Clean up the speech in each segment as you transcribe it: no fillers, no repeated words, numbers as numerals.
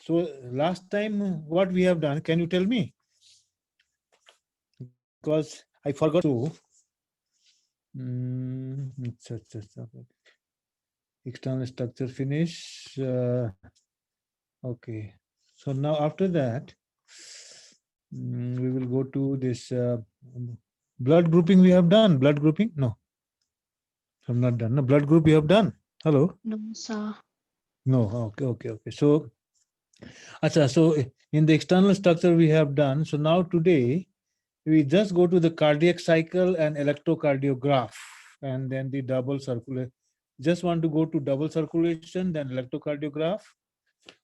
So last time what we have done, can you tell me? Because I forgot to. External structure finish. Okay. So now after that, we will go to this blood grouping we have done. Blood grouping? No, I'm not done. No, blood group we have done. Hello? No, sir. No. Okay. So, so in the external structure we have done. So now today, we just go to the cardiac cycle and electrocardiograph and then the double circulation. Just want to go to double circulation, then electrocardiograph.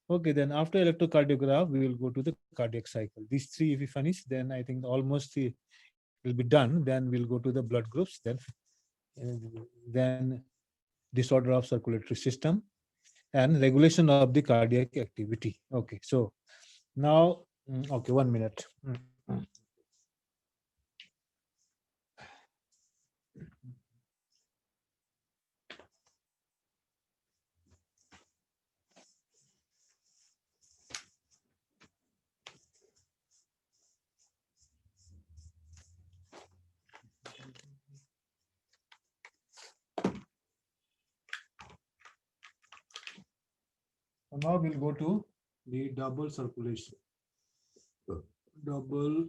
Okay, then after electrocardiograph, we will go to the cardiac cycle. These three, if we finish, then I think almost will be done. Then we'll go to the blood groups, then disorder of circulatory system and regulation of the cardiac activity. Okay, so now, okay, 1 minute. So now we'll go to the double circulation. Double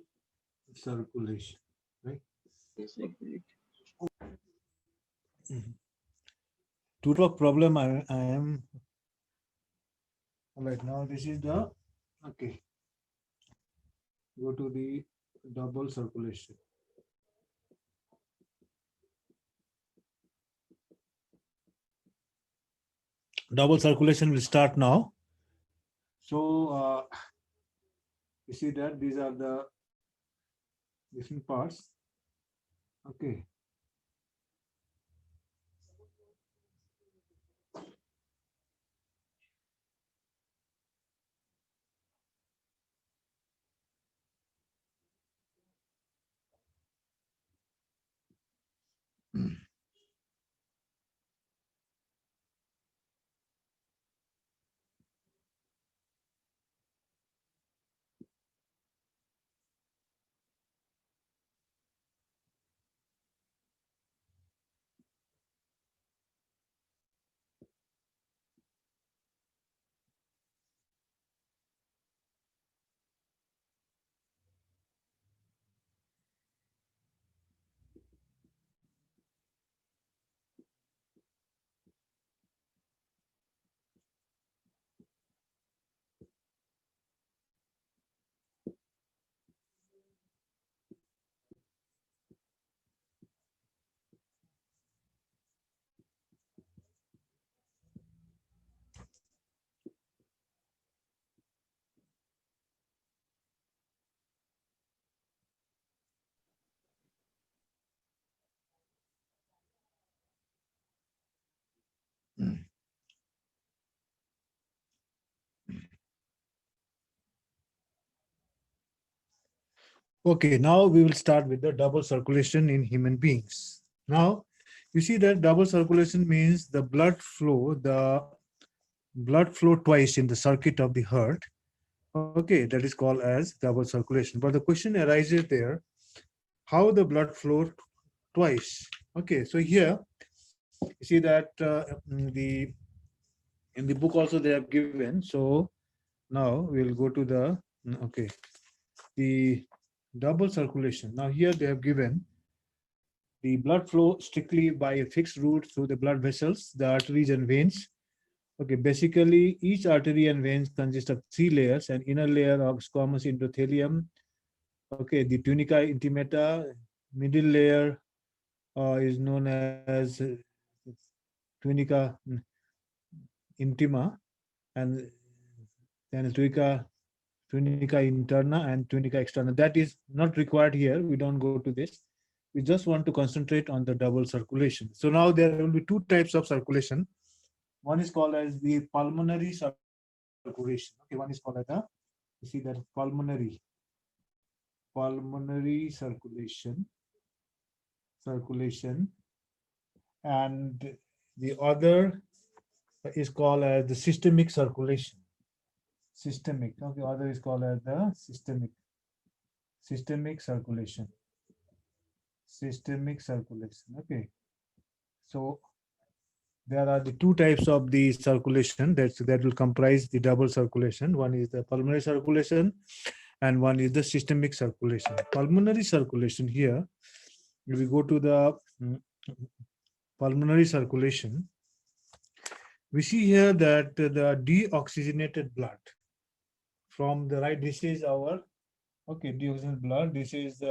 circulation, right? To talk problem, I am right now. This is the okay. Go to the double circulation. Double circulation will start now. So you see that these are the different parts. Okay. Okay, now we will start with the double circulation in human beings. Now, you see that double circulation means the blood flow twice in the circuit of the heart. Okay, that is called as double circulation. But the question arises there, how the blood flow twice? Okay, so here you see that in the book also they have given. So now we'll go to the okay, the double circulation. Now here they have given the blood flow strictly by a fixed route through the blood vessels, the arteries and veins. Okay, basically each artery and veins consist of three layers: an inner layer of squamous endothelium, okay, the tunica intimata, middle layer is known as tunica intima, and then tunica interna and tunica externa. That is not required here. We don't go to this. We just want to concentrate on the double circulation. So now there will be two types of circulation. One is called as the pulmonary circulation. Okay, one is called as the, you see that pulmonary circulation, and the other is called as the systemic circulation. systemic. Okay, other is called as the systemic circulation. Systemic circulation. Okay. So there are the two types of the circulation that will comprise the double circulation. One is the pulmonary circulation and one is the systemic circulation. Pulmonary circulation here, if we go to the pulmonary circulation, we see here that the deoxygenated blood from the right, this is our, okay, deoxygenated blood, this is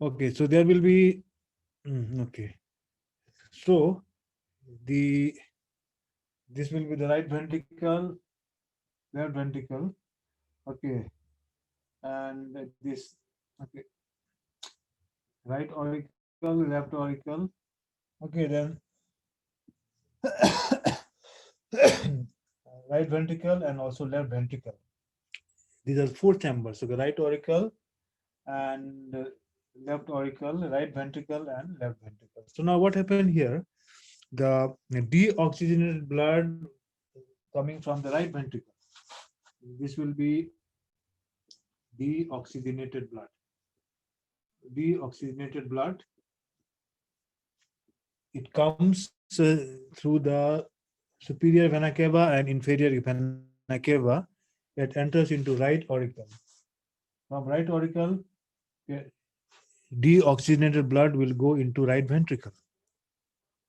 okay, so there will be, okay, so the this will be the right ventricle, left ventricle, okay, and this, okay, right auricle, left auricle, okay, then right ventricle and also left ventricle. These are four chambers. So the right auricle and left auricle, right ventricle and left ventricle. So now what happened here? The deoxygenated blood coming from the right ventricle. This will be deoxygenated blood. Deoxygenated blood. It comes through the superior vena cava and inferior vena cava. It enters into right auricle. From right auricle, deoxygenated blood will go into right ventricle.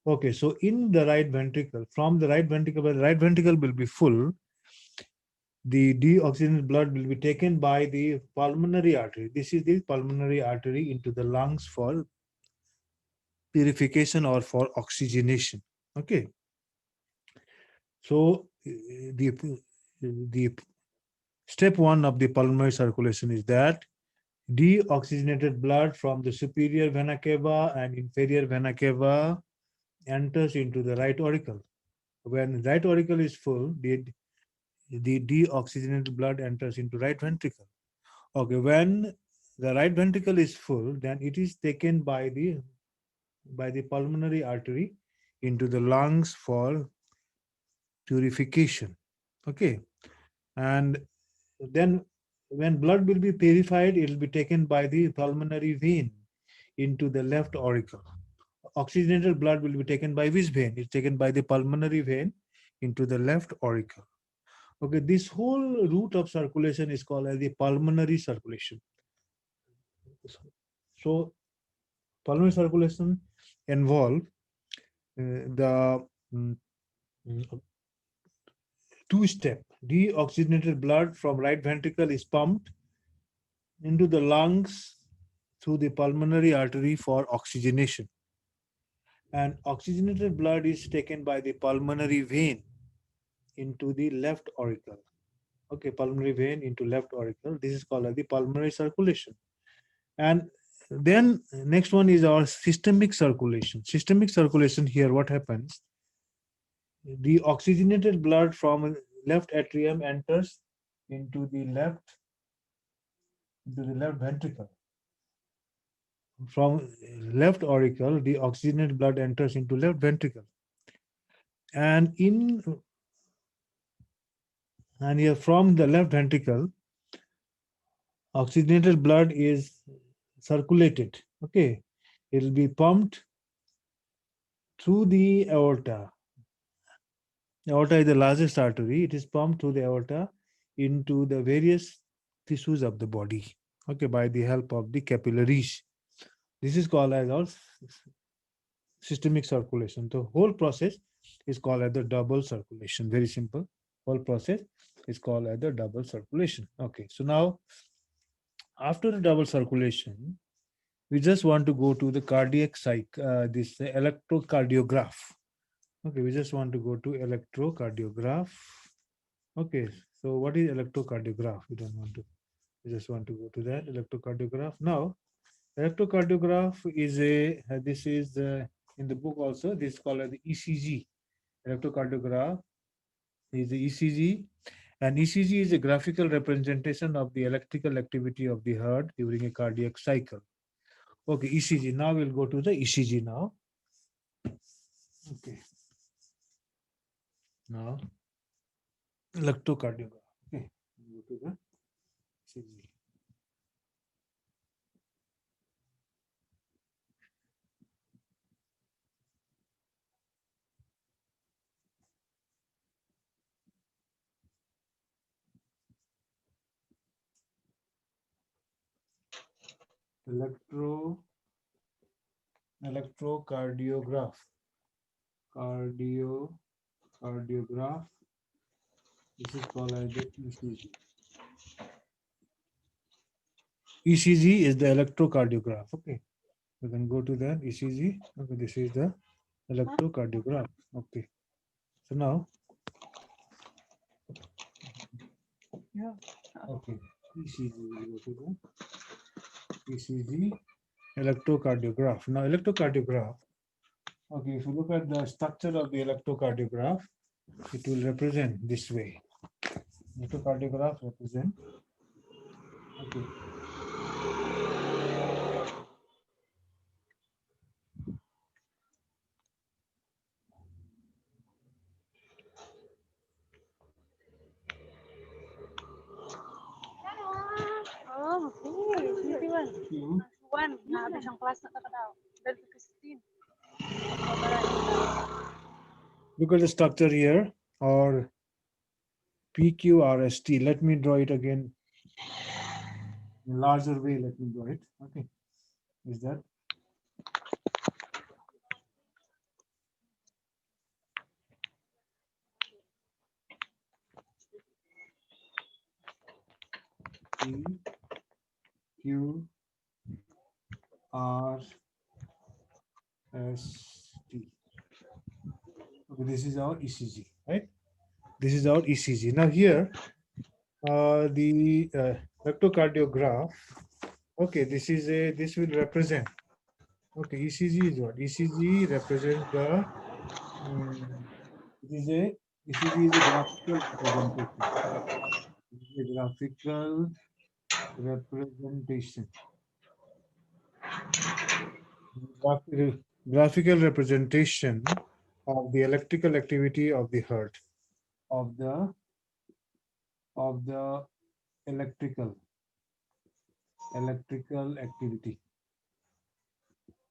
Okay, so in the right ventricle, from the right ventricle, the right ventricle will be full. The deoxygenated blood will be taken by the pulmonary artery. This is the pulmonary artery into the lungs for purification or for oxygenation. Okay. So the step one of the pulmonary circulation is that deoxygenated blood from the superior vena cava and inferior vena cava enters into the right auricle. When right auricle is full, the deoxygenated blood enters into right ventricle. Okay, when the right ventricle is full, then it is taken by the pulmonary artery into the lungs for purification. Okay, and then when blood will be purified, it will be taken by the pulmonary vein into the left auricle. Oxygenated blood will be taken by which vein? It's taken by the pulmonary vein into the left auricle. Okay, this whole route of circulation is called as the pulmonary circulation. So pulmonary circulation involve the two-step. Deoxygenated blood from right ventricle is pumped into the lungs through the pulmonary artery for oxygenation. And oxygenated blood is taken by the pulmonary vein into the left auricle. Okay, pulmonary vein into left auricle. This is called as the pulmonary circulation. And then next one is our systemic circulation. Systemic circulation here, what happens? The oxygenated blood from left atrium enters into the left ventricle. From left auricle, the oxygenated blood enters into left ventricle. And here from the left ventricle, oxygenated blood is circulated. Okay, it will be pumped through the aorta. Aorta is the largest artery. It is pumped through the aorta into the various tissues of the body. Okay, by the help of the capillaries. This is called as our systemic circulation. The whole process is called as the double circulation. Very simple. Whole process is called as the double circulation. Okay, so now after the double circulation, we just want to go to the cardiac this electrocardiograph. Okay, we just want to go to electrocardiograph. Okay, so what is electrocardiograph? We don't want to. We just want to go to that electrocardiograph. Now, electrocardiograph is this is in the book also. This is called as the ECG. Electrocardiograph is the ECG, and ECG is a graphical representation of the electrical activity of the heart during a cardiac cycle. Okay, ECG. Now we'll go to the ECG now. Okay. Now, electrocardiograph. Okay, go to the ECG. Electrocardiograph. Cardiograph. This is called as the ECG. ECG is the electrocardiograph. Okay, you can go to the ECG. Okay, this is the electrocardiograph. Okay, so now, Yeah. okay, ECG. We go to the ECG, electrocardiograph. Now, electrocardiograph. Okay, if you look at the structure of the electrocardiograph, it will represent this way. Electrocardiograph represent. Okay. Oh, okay. Sleepy one. You One, na habis ang kelas na daw. Dari ke 16. look at the structure here, or PQRST. Let me draw it again in a larger way. Let me draw it. Okay, is that PQRST? Okay, this is our ECG, right? This is our ECG. Now here, the electrocardiograph. Okay, this will represent. Okay, ECG is what? ECG represents the. It is a ECG is a graphical representation. It is a graphical representation. Graphical representation of the electrical activity of the heart, of the electrical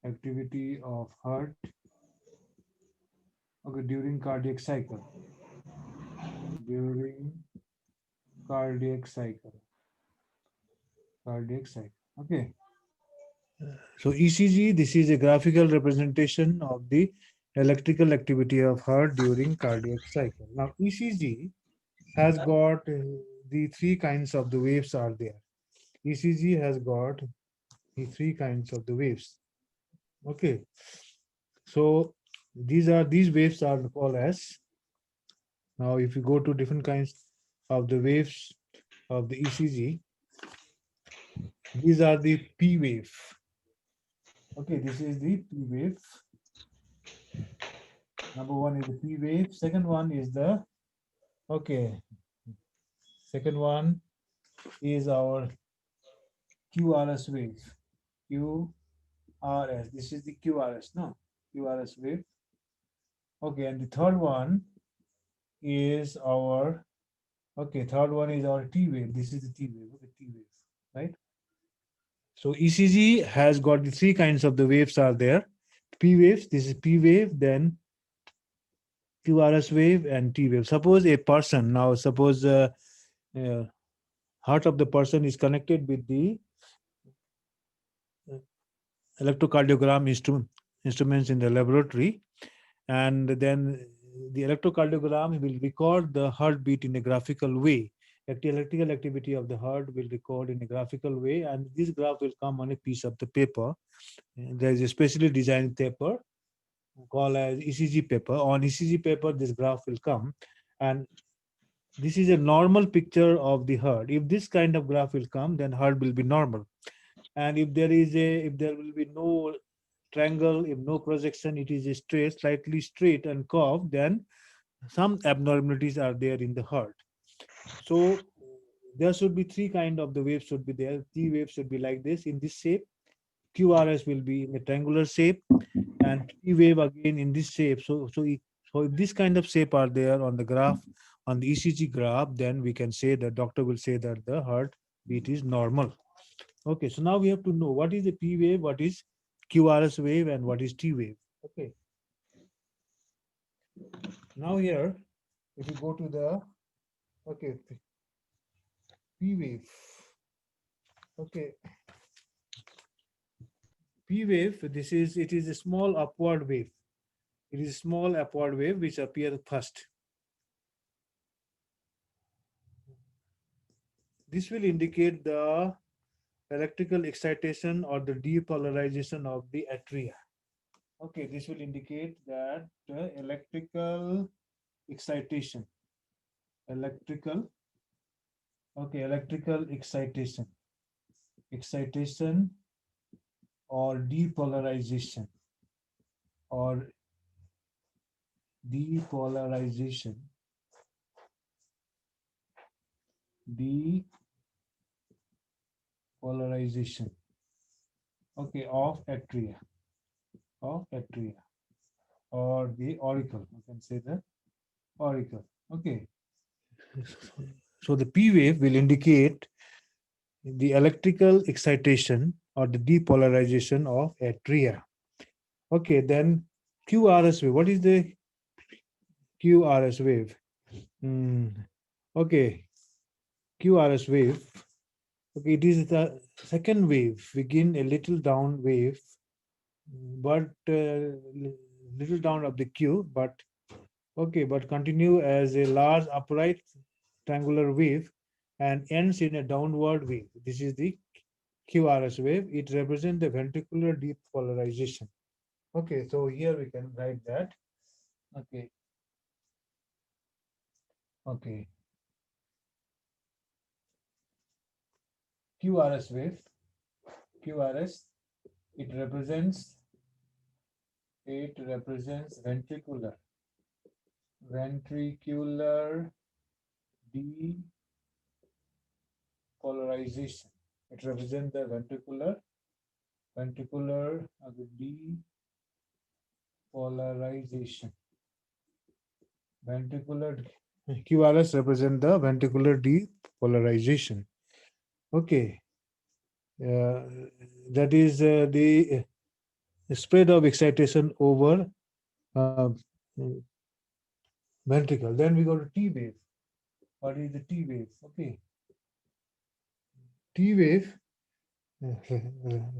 activity of heart. Okay, during cardiac cycle. During cardiac cycle. Okay. So ECG, this is a graphical representation of the electrical activity of heart during cardiac cycle. Now ECG has got the three kinds of the waves are there. ECG has got the three kinds of the waves. Okay. So these waves are called as. Now if you go to different kinds of the waves of the ECG, these are the P wave. Okay, this is the P wave. Number one is the P wave. Second one is the, okay, second one is our QRS wave. QRS. This is the QRS, no? QRS wave. Okay, and the third one is our, okay, third one is our T wave. This is the T wave, okay, T wave, right? So ECG has got the three kinds of the waves are there. P waves, this is P wave, then QRS wave and T wave. Suppose a person, now suppose heart of the person is connected with the electrocardiogram instruments in the laboratory, and then the electrocardiogram will record the heartbeat in a graphical way. The electrical activity of the heart will record in a graphical way, and this graph will come on a piece of the paper. There is a specially designed paper called as ECG paper. On ECG paper, this graph will come, and this is a normal picture of the heart. If this kind of graph will come, then heart will be normal. And if there will be no triangle, if no projection, it is a straight, slightly straight and curved, then some abnormalities are there in the heart. So there should be three kind of the waves should be there. T wave should be like this in this shape. QRS will be in a triangular shape, and P wave again in this shape. So So if this kind of shape are there on the graph, on the ECG graph, then we can say the doctor will say that the heartbeat is normal. Okay, so now we have to know what is the P wave, what is QRS wave, and what is T wave. Okay. Now here, if you go to the, okay, P wave. Okay. P wave, it is a small upward wave. It is a small upward wave which appears first. This will indicate the electrical excitation or the depolarization of the atria. Okay, this will indicate that the electrical excitation, electrical, okay, electrical excitation or depolarization or depolarization, depolarization, okay, of atria or the auricle. You can say the auricle. Okay. So the P wave will indicate the electrical excitation or the depolarization of atria. Okay, then QRS wave. What is the QRS wave? Okay, QRS wave. Okay, it is the second wave. Begin a little down wave, but little down of the Q, but okay, but continue as a large upright triangular wave and ends in a downward wave. This is the QRS wave. It represents the ventricular depolarization. Okay, so here we can write that. Okay. Okay. QRS wave. QRS. It represents ventricular depolarization. It represents the ventricular depolarization. Ventricular QRS represent the ventricular depolarization. Okay. That is the spread of excitation over ventricle. Then we go to T wave. What is the T wave? Okay. T wave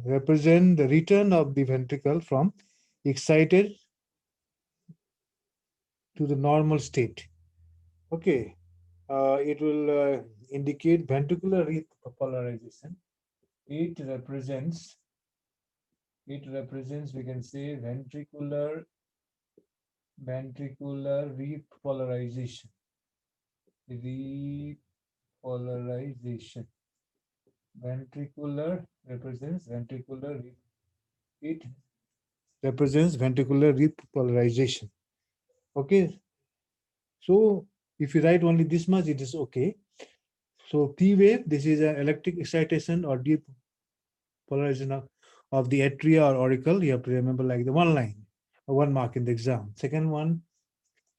represent the return of the ventricle from excited to the normal state. Okay. It will indicate ventricular repolarization. It represents, we can say, ventricular repolarization. Repolarization. Ventricular represents ventricular. It represents ventricular repolarization. Okay. So if you write only this much, it is okay. So P wave, this is an electric excitation or depolarization of the atria or auricle. You have to remember like the one line, or 1 mark in the exam. Second one,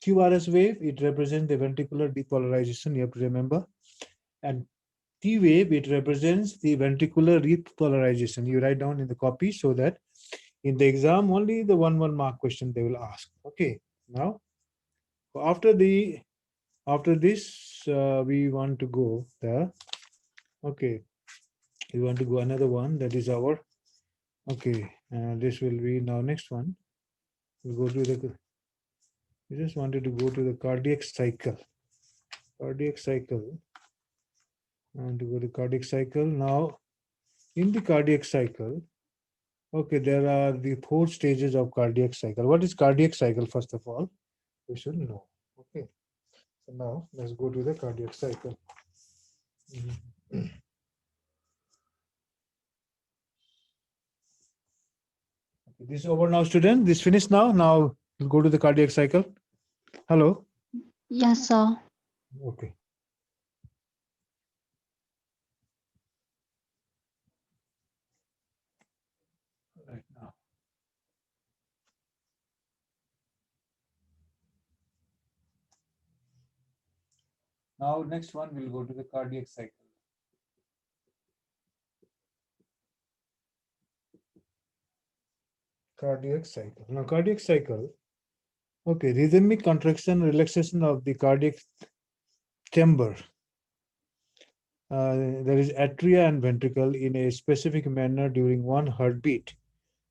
QRS wave, it represents the ventricular depolarization. You have to remember. And T wave, it represents the ventricular repolarization. You write down in the copy so that in the exam only the 1 mark question they will ask. Okay. Now after this we want to go the, okay, we want to go another one, that is our, okay, this will be now next one. We'll go to the, we just wanted to go to the cardiac cycle. And to go to cardiac cycle. Now in the cardiac cycle, okay, there are the 4 stages of cardiac cycle. What is cardiac cycle? First of all, we should know. Okay, so now let's go to the cardiac cycle. Okay, this is over now, student. This finished now. Now we'll go to the cardiac cycle. Hello. Yes, sir. Okay. Right now. Now next one we'll go to the cardiac cycle. Cardiac cycle. Now cardiac cycle. Okay, rhythmic contraction, relaxation of the cardiac chamber. There is atria and ventricle in a specific manner during one heartbeat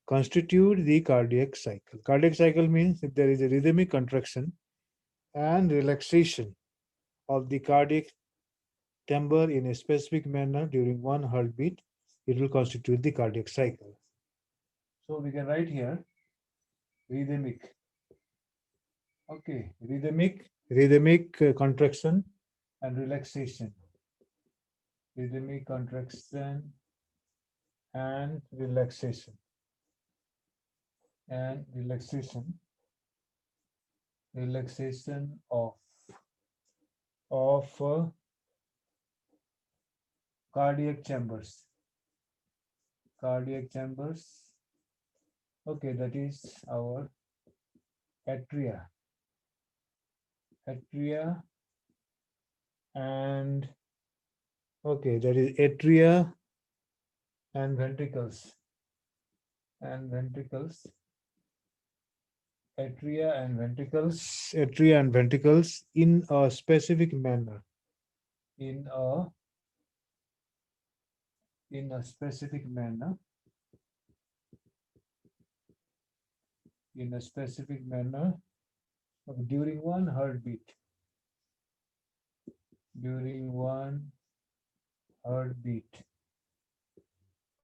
constitute the cardiac cycle. Cardiac cycle means if there is a rhythmic contraction and relaxation of the cardiac chamber in a specific manner during one heartbeat, it will constitute the cardiac cycle. So we can write here rhythmic. Okay, rhythmic contraction and relaxation. Rhythmic contraction and relaxation. And relaxation of cardiac chambers. Cardiac chambers. Okay, that is our atria. Atria and okay, that is atria and ventricles. And ventricles. Atria and ventricles in a specific manner. In a specific manner. In a specific manner during one heartbeat. During one heartbeat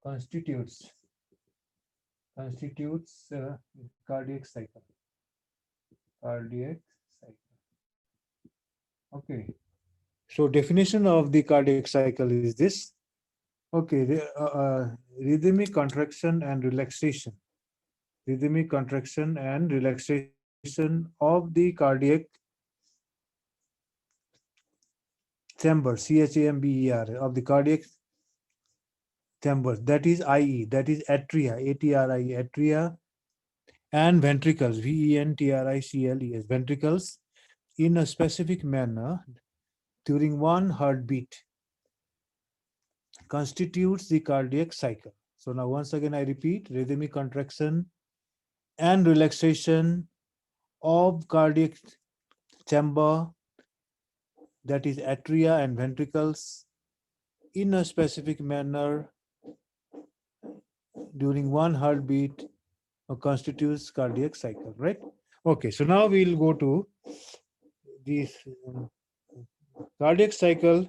constitutes cardiac cycle. Cardiac cycle. Okay. So definition of the cardiac cycle is this. Okay, rhythmic contraction and relaxation. Rhythmic contraction and relaxation of the cardiac chamber, CHAMBER, of the cardiac chamber, that is IE, that is atria, ATRI, atria, and ventricles, VENTRICLES, ventricles, in a specific manner during one heartbeat constitutes the cardiac cycle. So now once again I repeat, rhythmic contraction and relaxation of cardiac chamber, that is atria and ventricles, in a specific manner during one heartbeat constitutes cardiac cycle, right? Okay, so now we'll go to this cardiac cycle.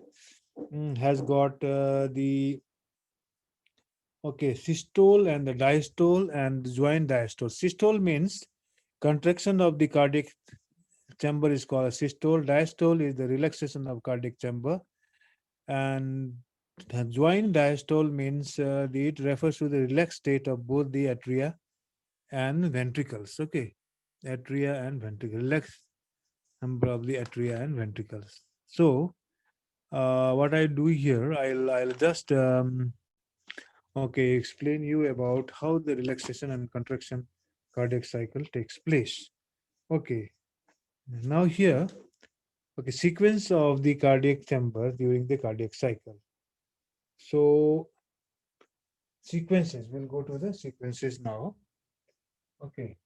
Has got the okay systole and the diastole and joint diastole. Systole means contraction of the cardiac chamber is called a systole. Diastole is the relaxation of cardiac chamber, and the joint diastole means it refers to the relaxed state of both the atria and ventricles. Okay, atria and ventricle, relaxed number of the atria and ventricles. So what I do here, I'll just okay explain you about how the relaxation and contraction cardiac cycle takes place. Okay, now here, okay, sequence of the cardiac chamber during the cardiac cycle. So sequences, we'll go to the sequences now. Okay,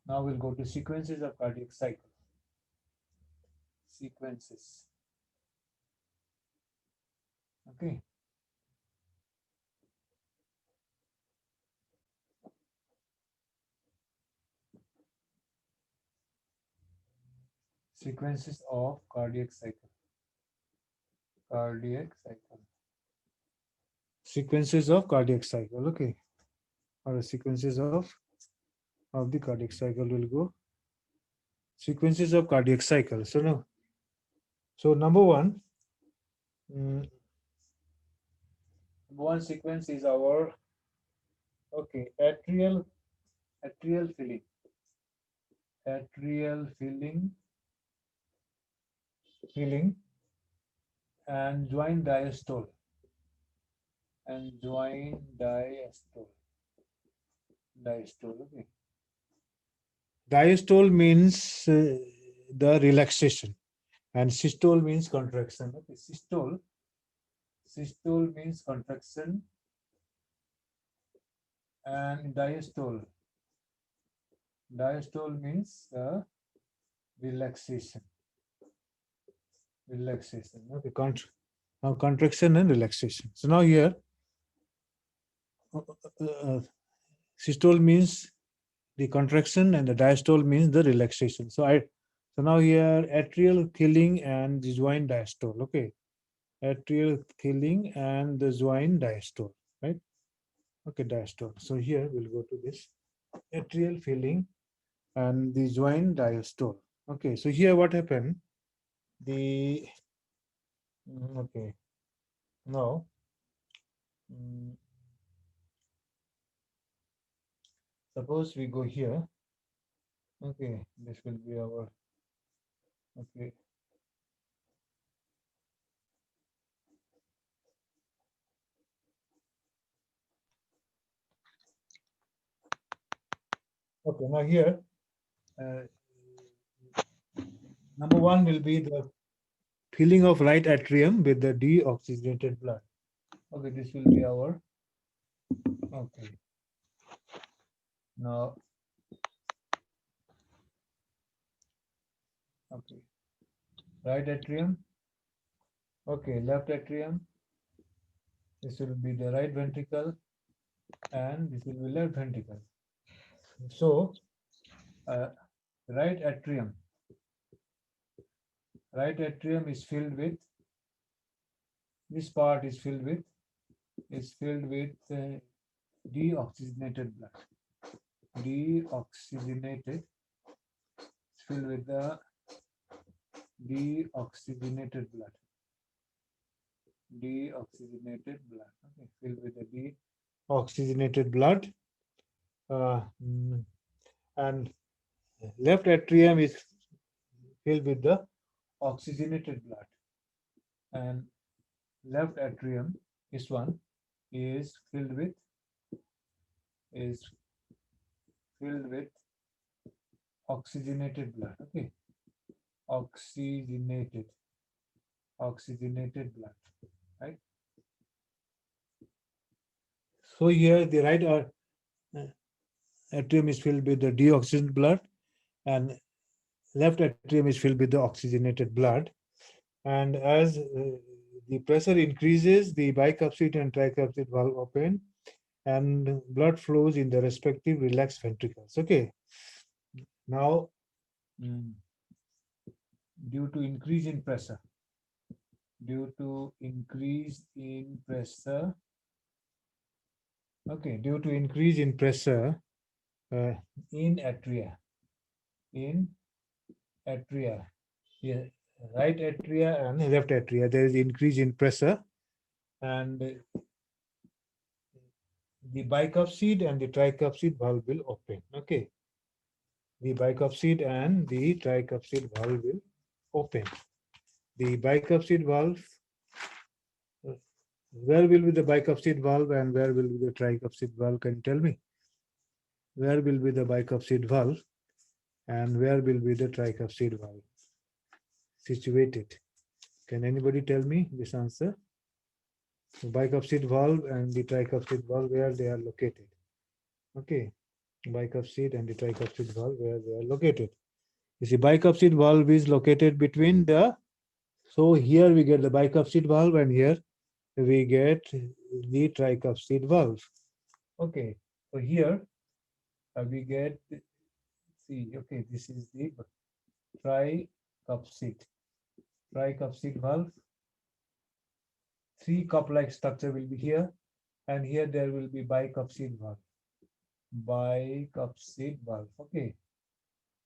now we'll go to sequences of cardiac cycle. Sequences. Okay. Sequences of cardiac cycle. Cardiac cycle. Sequences of cardiac cycle. Okay. Or sequences of the cardiac cycle will go. Sequences of cardiac cycle. So no. So number one. One sequence is our okay atrial filling. Atrial filling and joint diastole. And joint diastole. Diastole, okay. Diastole means the relaxation. and systole means contraction. Okay, systole means contraction, and diastole means relaxation. Okay, now contraction and relaxation. So now here systole means the contraction and the diastole means the relaxation. So now here atrial thickening and the joint diastole. Okay, atrial thickening and the joint diastole, right? Okay, diastole. So here we'll go to this atrial filling and the joint diastole. Okay, so here what happened? Okay, now suppose we go here. Okay, this will be our, okay. Okay, now here, number one will be the filling of right atrium with the deoxygenated blood. Okay, this will be our, okay. Now, okay, right atrium, okay, left atrium, this will be the right ventricle, and this will be left ventricle. So, right atrium is filled with, this part is filled with deoxygenated blood. Deoxygenated, filled with the deoxygenated blood. Deoxygenated blood. Okay, filled with the deoxygenated blood. And left atrium is filled with the oxygenated blood. And left atrium, this one, is filled with oxygenated blood. Okay, oxygenated blood, right? So here the right atrium is filled with the deoxygenated blood, and left atrium is filled with the oxygenated blood. And as the pressure increases, the bicuspid and tricuspid valve open, and blood flows in the respective relaxed ventricles. Okay. Now, due to increase in pressure, okay, due to increase in pressure in atria, yeah, right atria and left atria, there is increase in pressure, and the bicuspid and the tricuspid valve will open. Okay, the bicuspid and the tricuspid valve will open. The bicuspid valve, where will be the bicuspid valve and where will be the tricuspid valve? Can you tell me? Where will be the bicuspid valve and where will be the tricuspid valve situated? Can anybody tell me this answer? The bicuspid valve and the tricuspid valve, where they are located? Okay, bicuspid and the tricuspid valve, where they are located. You see, bicuspid valve is located between the, so here we get the bicuspid valve and here we get the tricuspid valve. Okay, so here we get, see, okay, this is the tricuspid valve. Three cup-like structure will be here, and here there will be bicuspid valve. Okay,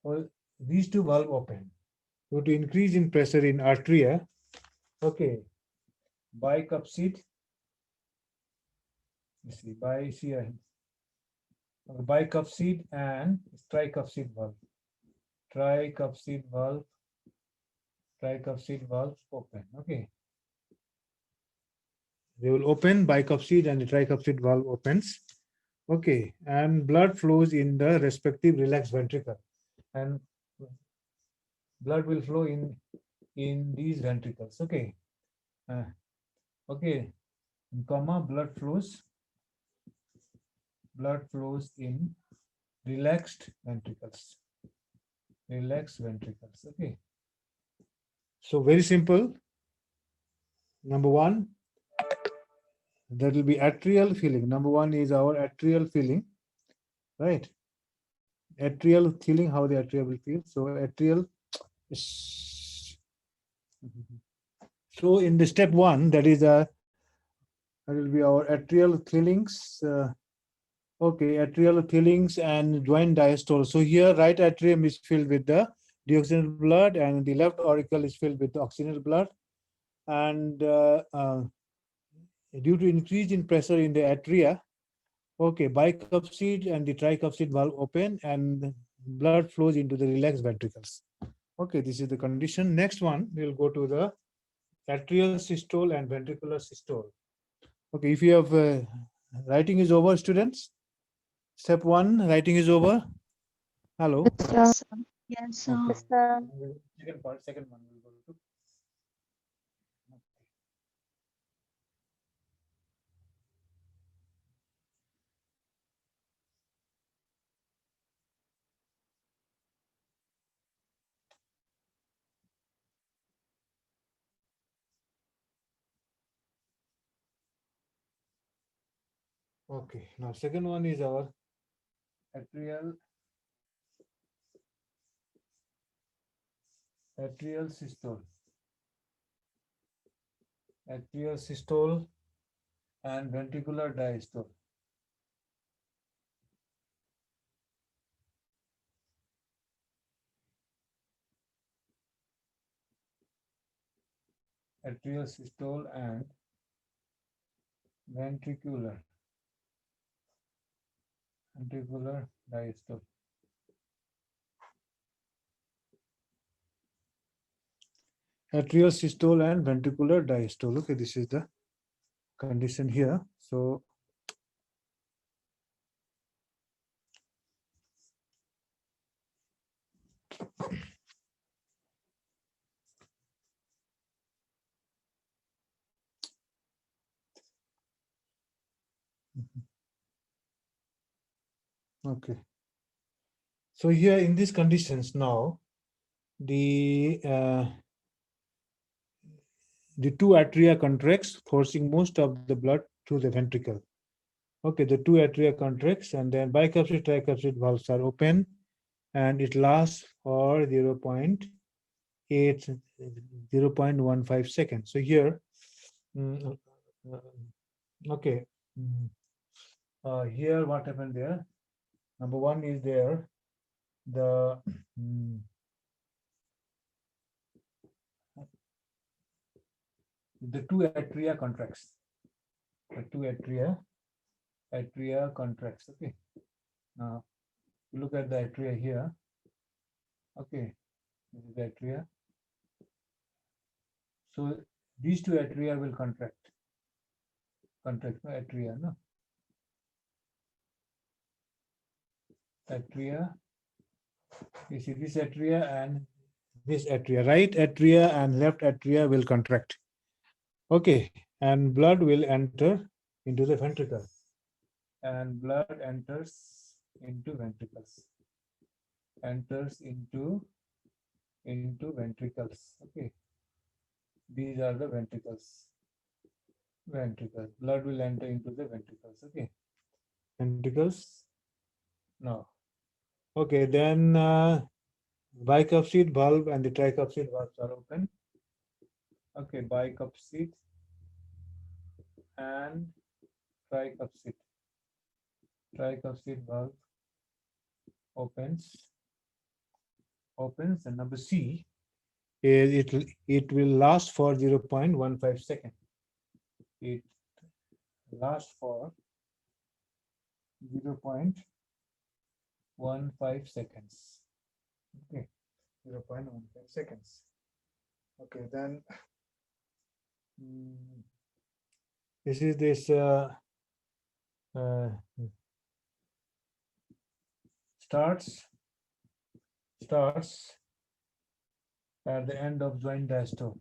well, these two valve open. So to increase in pressure in arteria, okay, bicuspid, you see, bicuspid and tricuspid valve. Tricuspid valve open. Okay, they will open, bicuspid and the tricuspid valve opens. Okay, and blood flows in the respective relaxed ventricle, and blood will flow in in these ventricles. Okay. Okay. Comma, blood flows in relaxed ventricles. Relaxed ventricles. Okay. So very simple. Number one, that will be atrial filling. Number one is our atrial filling, right? Atrial filling, how the atria will feel. So atrial. So in the step one, that will be our atrial fillings. Okay, atrial fillings and joint diastole. So here, right atrium is filled with the deoxygenated blood, and the left auricle is filled with the oxygenated blood. And due to increase in pressure in the atria, okay, bicuspid and the tricuspid valve open, and blood flows into the relaxed ventricles. Okay, this is the condition. Next one, we'll go to the atrial systole and ventricular systole. Okay, if you have writing is over, students. Step one, writing is over. Hello. Yes, sir. Yes, sir. Okay. Yes, sir. Second part, second one will go to. Okay, now second one is our atrial systole. Atrial systole and ventricular diastole. Atrial systole and ventricular diastole. Atrial systole and ventricular diastole. Okay, this is the condition here. So okay. So here in these conditions now, the two atria contracts, forcing most of the blood through the ventricle. Okay, the two atria contracts, and then bicuspid, tricuspid valves are open, and it lasts for 0.15 seconds. So here, okay, here what happened there? Number one is there, the two atria contracts. The two atria contracts. Okay. Now you look at the atria here. Okay, this is the atria. So these two atria will contract. Atria, no? Atria. You see this atria and this atria. Right atria and left atria will contract. Okay, and blood will enter into the ventricle. And blood enters into ventricles. Enters into ventricles. Okay. These are the ventricles. Blood will enter into the ventricles. Okay. Ventricles. Now. Okay, then bicuspid valve and the tricuspid valves are open. Okay, bicuspid and tricuspid. Tricuspid valve opens, and number C is it will last for 0.15 seconds. It lasts for 0.15 seconds. Okay, 0.15 seconds. Okay, then this is this starts at the end of joint diastole.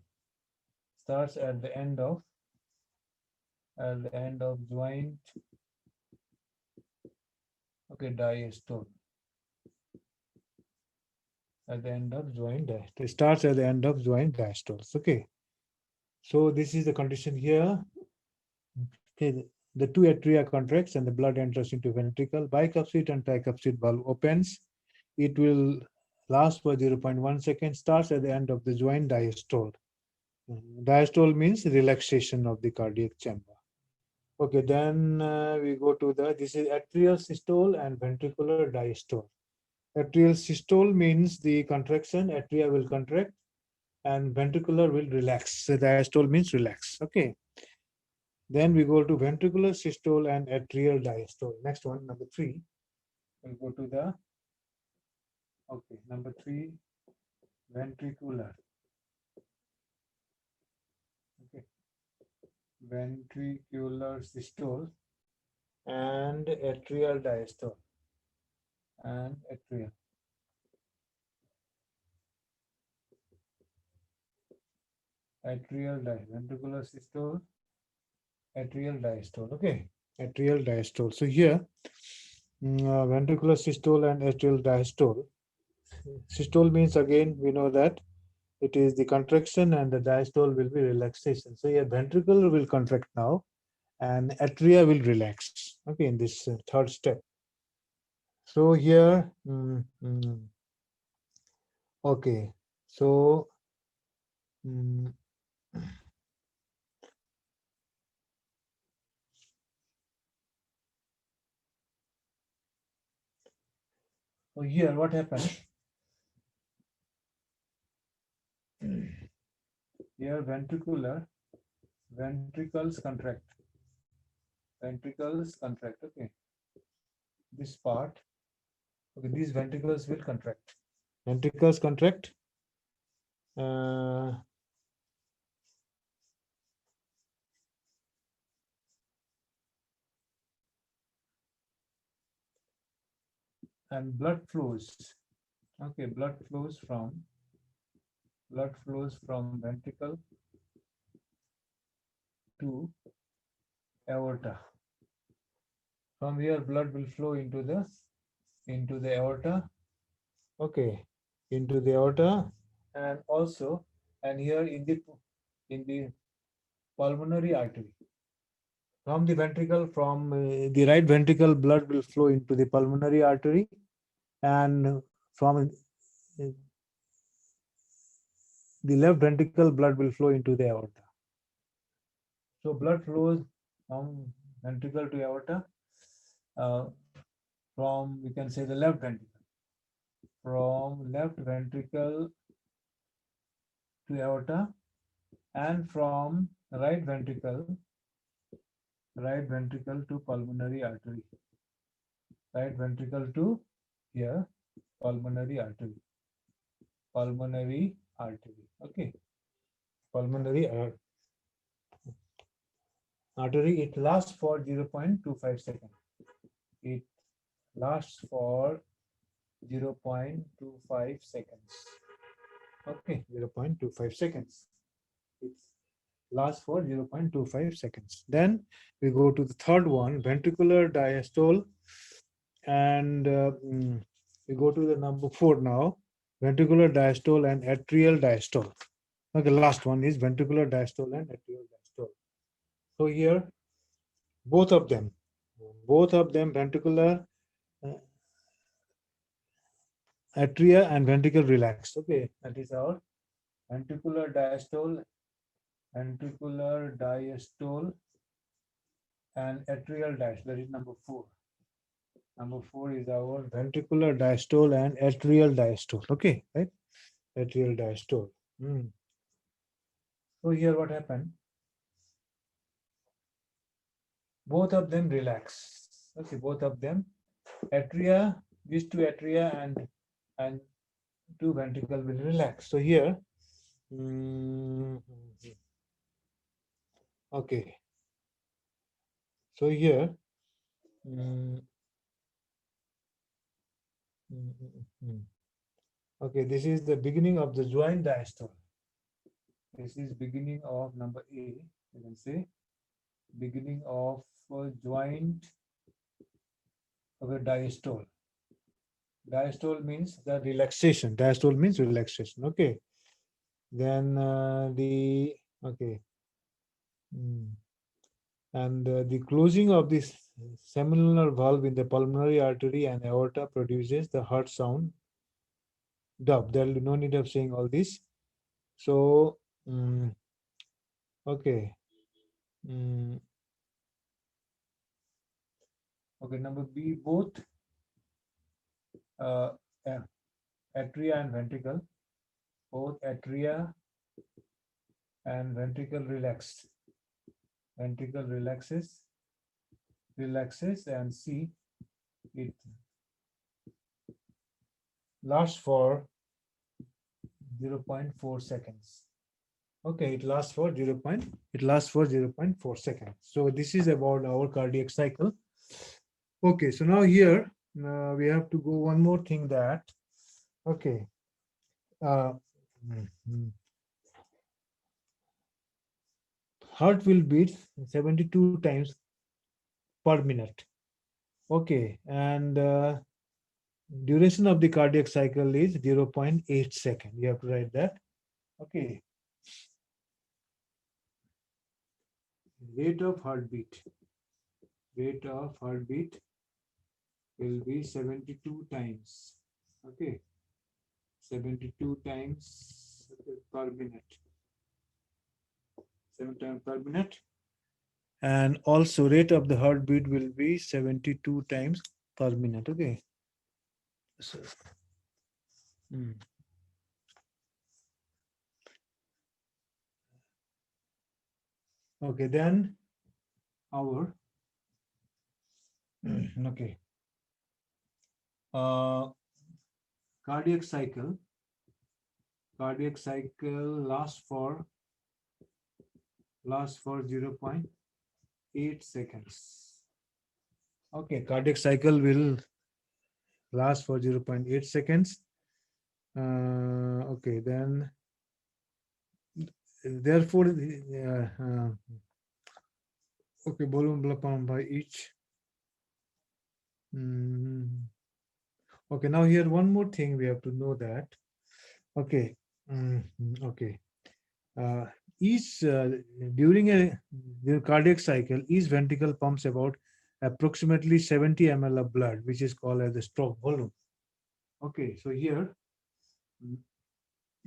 Starts at the end of joint, okay, diastole. At the end of joint diastole. It starts at the end of joint diastoles. Okay. So this is the condition here. Okay, the two atria contracts and the blood enters into ventricle. Bicuspid and tricuspid valve opens. It will last for 0.1 second. Starts at the end of the joint diastole. Diastole means relaxation of the cardiac chamber. Okay, then we go to this is atrial systole and ventricular diastole. Atrial systole means the contraction, atria will contract and ventricular will relax. So diastole means relax. Okay. Then we go to ventricular systole and atrial diastole. Next one, number 3. We'll go to number 3, ventricular. Okay. Ventricular systole and atrial diastole. And atrial. Ventricular systole, atrial diastole. Okay. Atrial diastole. So here, ventricular systole and atrial diastole. Systole means, again, we know that it is the contraction and the diastole will be relaxation. So your ventricle will contract now and atria will relax. Okay, in this third step. So here, okay, so so here what happens? Here ventricles contract. Ventricles contract. Okay. This part. Okay, these ventricles will contract. Ventricles contract. And blood flows. Okay, blood flows from ventricle to aorta. From here, blood will flow into the aorta. Okay, into the aorta, and also, and here in the pulmonary artery. From the ventricle, from the right ventricle, blood will flow into the pulmonary artery, and from the left ventricle, blood will flow into the aorta. So blood flows from ventricle to aorta, from, we can say, the left ventricle. From left ventricle to aorta, and from right ventricle to pulmonary artery. Right ventricle to here, pulmonary artery. Pulmonary artery. Okay. Pulmonary artery, it lasts for 0.25 seconds. It lasts for 0.25 seconds. Okay, 0.25 seconds. It lasts for 0.25 seconds. Then we go to the third one, ventricular diastole, and we go to the number 4 now, ventricular diastole and atrial diastole. Okay, last one is ventricular diastole and atrial diastole. So here, both of them, ventricular atria and ventricle relaxed. Okay, that is our ventricular diastole, and atrial diastole. That is number 4. Number 4 is our ventricular diastole and atrial diastole. Okay, right? Atrial diastole. So here what happened? Both of them relax. Okay, both of them. Atria, these two atria and two ventricle will relax. So here, okay. So here, Okay, this is the beginning of the joint diastole. This is beginning of number A. You can say beginning of joint of a diastole. Diastole means the relaxation. Diastole means relaxation. Okay. Then okay. Mm. And the closing of this seminal valve in the pulmonary artery and aorta produces the heart sound dub. There will be no need of saying all this. So, okay. Mm, okay, number B, both uh, atria and ventricle, both atria and ventricle relax. Ventricle relaxes, and C, it lasts for 0.4 seconds. Okay, it lasts for 0.4 seconds. So this is about our cardiac cycle. Okay, so now here we have to go one more thing that, okay, heart will beat 72 times per minute. Okay, and duration of the cardiac cycle is 0.8 second. You have to write that. Okay. Rate of heartbeat. Rate of heartbeat will be 72 times. Okay. 72 times per minute. 7 times per minute. And also rate of the heartbeat will be 72 times per minute. Okay. So, okay, then our okay. Cardiac cycle lasts for 0.8 seconds. Okay, cardiac cycle will last for 0.8 seconds. Okay, then therefore okay, volume pump by each. Okay, now here one more thing we have to know that. Okay, okay. Each during the cardiac cycle, each ventricle pumps about approximately 70 ml of blood, which is called as the stroke volume. Okay, so here you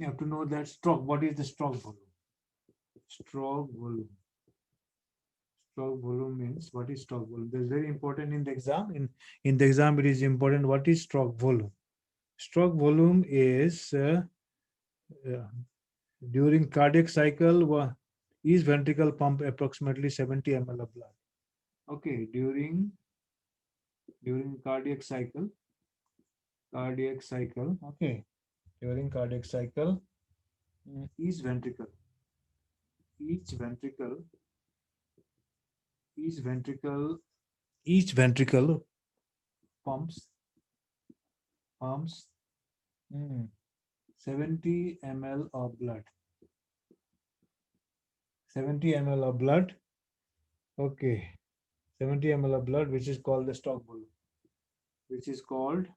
have to know that stroke. What is the stroke volume? Stroke volume. Stroke volume means what is stroke volume? That's very important in the exam. In the exam, it is important. What is stroke volume? Stroke volume is during cardiac cycle, each ventricle pump approximately 70 ml of blood. Okay, during cardiac cycle, okay, during cardiac cycle, each ventricle pumps 70 ml of blood. 70 ml of blood. Okay, 70 ml of blood, which is called the stroke volume. Which is called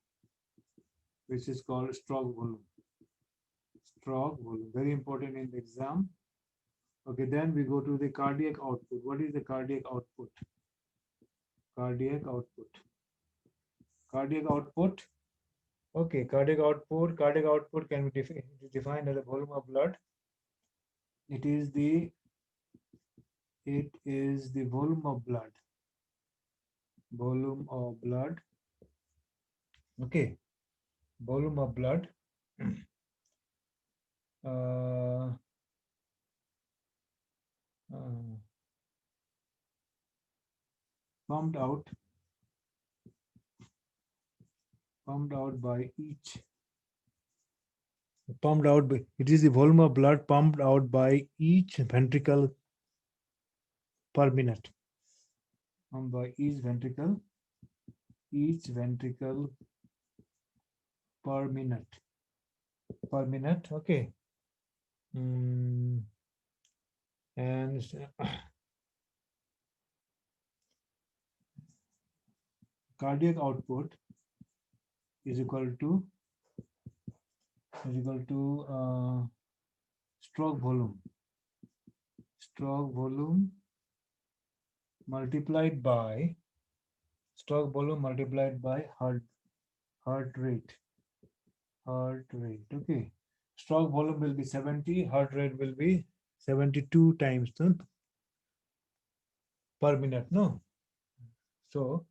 stroke volume. Stroke volume, very important in the exam. Okay, then we go to the cardiac output. What is the cardiac output? Cardiac output. Okay, cardiac output can be defined as a volume of blood. It is the volume of blood. Volume of blood. Okay, volume of blood. Pumped out by each. It is the volume of blood pumped out by each ventricle per minute. Pumped by each ventricle per minute. per minute. Okay. And cardiac output is equal to stroke volume multiplied by heart rate. Okay, stroke volume will be 70, heart rate will be 72 times per minute. No, so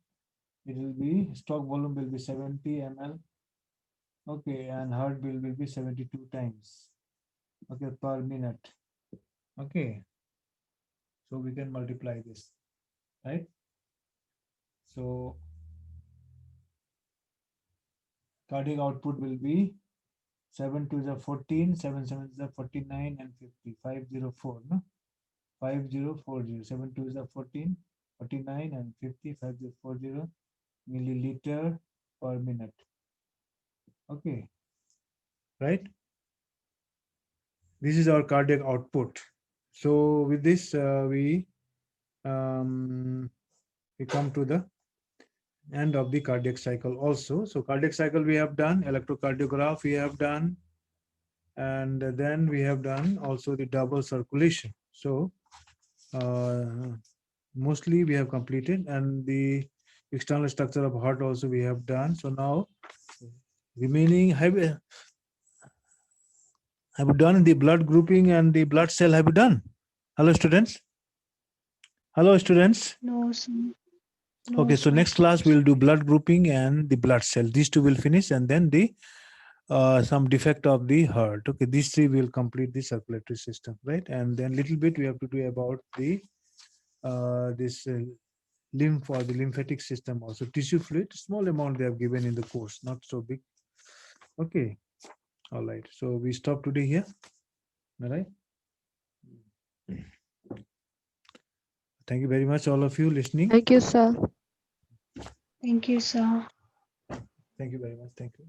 it will be stroke volume will be 70 ml. Okay, and heart will be 72 times. Okay, per minute. Okay, so we can multiply this, right? So cardiac output will be 7 to the 14, 7 7 to the 49, and 50, 504, no? 5040, 7 to the 14, 49, and 50, 5040 milliliter per minute. Okay, right? This is our cardiac output. So with this, we come to the end of the cardiac cycle also. So cardiac cycle we have done, electrocardiograph we have done, and then we have done also the double circulation. So mostly we have completed, and the external structure of heart also we have done. So now remaining, have you done the blood grouping and the blood cell? Have you done? Hello students. Hello students. No, sir. Okay, so next class we'll do blood grouping and the blood cell. These two will finish, and then the some defect of the heart. Okay, these three will complete the circulatory system, right? And then little bit we have to do about the this lymph or the lymphatic system also. Tissue fluid, small amount they have given in the course, not so big. Okay, all right. So we stop today here. All right. Thank you very much, all of you listening. Thank you, sir. Thank you, sir. Thank you very much. Thank you.